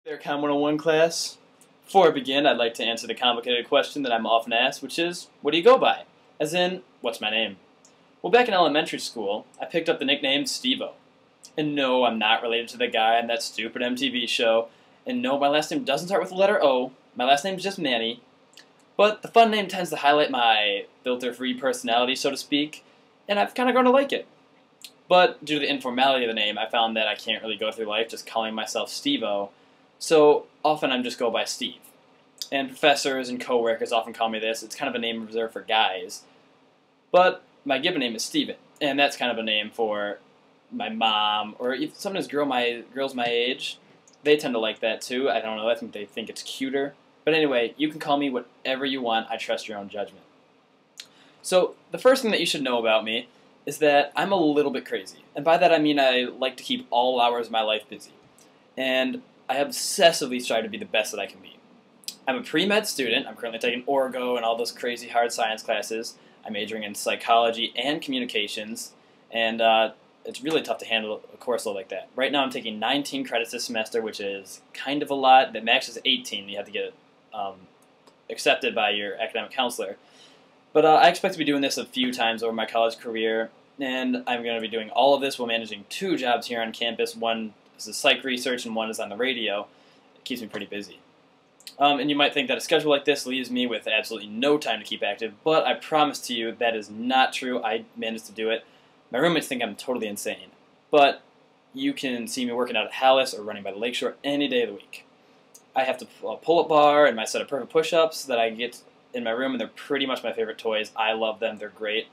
There, Com 101 class. Before I begin, I'd like to answer the complicated question that I'm often asked, which is, what do you go by? As in, what's my name? Well, back in elementary school, I picked up the nickname Steve-O. And no, I'm not related to the guy on that stupid MTV show. And no, my last name doesn't start with the letter O. My last name's just Manny. But the fun name tends to highlight my filter-free personality, so to speak, and I've kind of grown to like it. But due to the informality of the name, I found that I can't really go through life just calling myself Steve-O. So often I'm just go by Steve. And professors and coworkers often call me this. It's kind of a name reserved for guys. But my given name is Steven, and that's kind of a name for my mom, or if sometimes girls my age. They tend to like that too. I don't know, I think they think it's cuter. But anyway, you can call me whatever you want. I trust your own judgment. So the first thing that you should know about me is that I'm a little bit crazy. And by that I mean I like to keep all hours of my life busy. And I obsessively strive to be the best that I can be. I'm a pre-med student. I'm currently taking Orgo and all those crazy hard science classes. I'm majoring in psychology and communications. And it's really tough to handle a course load like that. Right now I'm taking 19 credits this semester, which is kind of a lot. The max is 18. You have to get it accepted by your academic counselor. But I expect to be doing this a few times over my college career, and I'm going to be doing all of this while managing 2 jobs here on campus. One is psych research and one is on the radio. It keeps me pretty busy. And you might think that a schedule like this leaves me with absolutely no time to keep active, but I promise to you that is not true. I managed to do it. My roommates think I'm totally insane, but you can see me working out at Hallis or running by the lakeshore any day of the week. I have to pull-up bar and my set of perfect push-ups that I get in my room, and they're pretty much my favorite toys. I love them. They're great.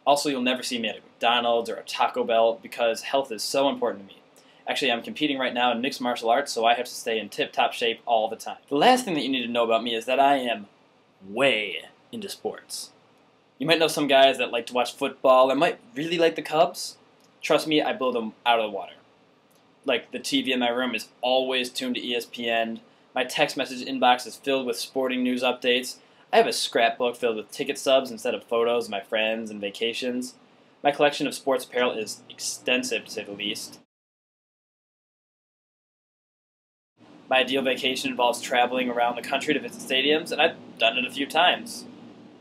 Also, you'll never see me at a McDonald's or a Taco Bell because health is so important to me. Actually, I'm competing right now in mixed martial arts, so I have to stay in tip-top shape all the time. The last thing that you need to know about me is that I am way into sports. You might know some guys that like to watch football or might really like the Cubs. Trust me, I blow them out of the water. Like, the TV in my room is always tuned to ESPN. My text message inbox is filled with sporting news updates. I have a scrapbook filled with ticket stubs instead of photos of my friends and vacations. My collection of sports apparel is extensive, to say the least. My ideal vacation involves traveling around the country to visit stadiums, and I've done it a few times.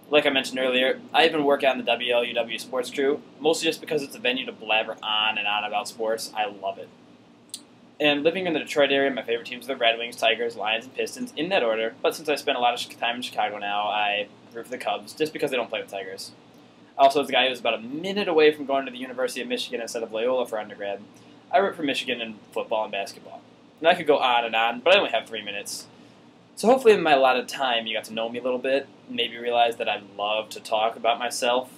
Like I mentioned earlier, I even work out in the WLUW sports crew, mostly just because it's a venue to blabber on and on about sports. I love it. And living in the Detroit area, my favorite teams are the Red Wings, Tigers, Lions, and Pistons, in that order. But since I spent a lot of time in Chicago now, I root for the Cubs, just because they don't play with Tigers. Also, as a guy who's about a minute away from going to the University of Michigan instead of Loyola for undergrad, I root for Michigan in football and basketball. And I could go on, but I only have 3 minutes. So hopefully in my allotted time, you got to know me a little bit, and maybe realize that I love to talk about myself.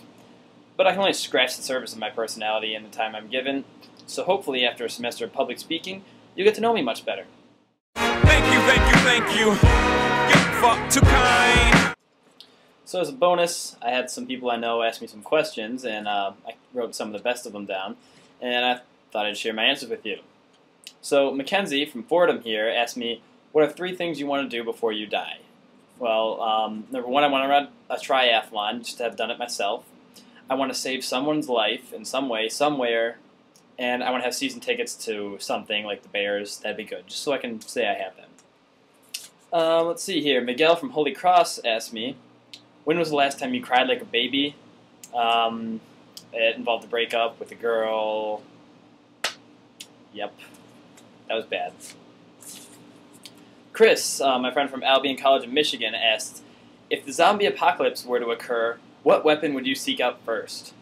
But I can only scratch the surface of my personality in the time I'm given. So hopefully after a semester of public speaking, you get to know me much better. Thank you. You're far too kind. So as a bonus, I had some people I know ask me some questions, and I wrote some of the best of them down, and I thought I'd share my answers with you. So Mackenzie from Fordham here asked me, what are 3 things you want to do before you die? Well, number 1, I want to run a triathlon, just to have done it myself. I want to save someone's life in some way, somewhere, and I want to have season tickets to something like the Bears. That'd be good, just so I can say I have them. Let's see here. Miguel from Holy Cross asked me, when was the last time you cried like a baby? It involved a breakup with a girl. Yep, that was bad. Chris, my friend from Albion College in Michigan, asked, if the zombie apocalypse were to occur, what weapon would you seek out first?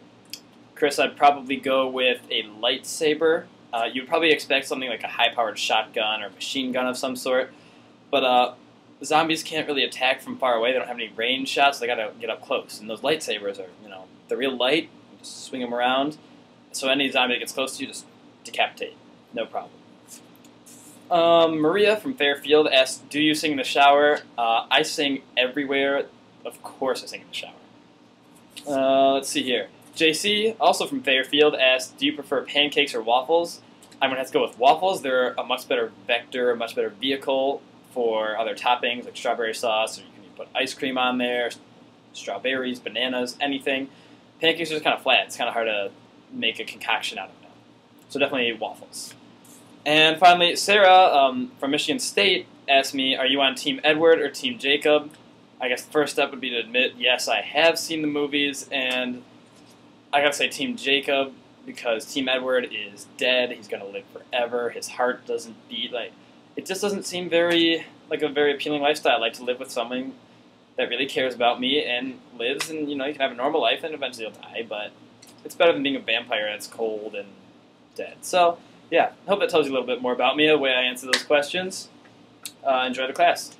Chris, I'd probably go with a lightsaber. You'd probably expect something like a high-powered shotgun or machine gun of some sort, but zombies can't really attack from far away. They don't have any range shots. They gotta get up close, and those lightsabers are, they're real light. You just swing them around. So any zombie that gets close to you, just decapitate. No problem. Maria from Fairfield asked, do you sing in the shower? I sing everywhere. Of course I sing in the shower. Let's see here. JC, also from Fairfield, asked, do you prefer pancakes or waffles? I'm going to have to go with waffles. They're a much better vector, a much better vehicle for other toppings like strawberry sauce, or you can put ice cream on there, strawberries, bananas, anything. Pancakes are just kind of flat. It's kind of hard to make a concoction out of them. So definitely waffles. And finally, Sarah from Michigan State asked me, are you on Team Edward or Team Jacob? I guess the first step would be to admit, yes, I have seen the movies, and I gotta say Team Jacob, because Team Edward is dead. He's gonna live forever. His heart doesn't beat. It just doesn't seem like a very appealing lifestyle. I like to live with someone that really cares about me and lives, and you can have a normal life, and eventually you'll die, but it's better than being a vampire that's cold and dead. So, yeah, I hope that tells you a little bit more about me, the way I answer those questions. Enjoy the class.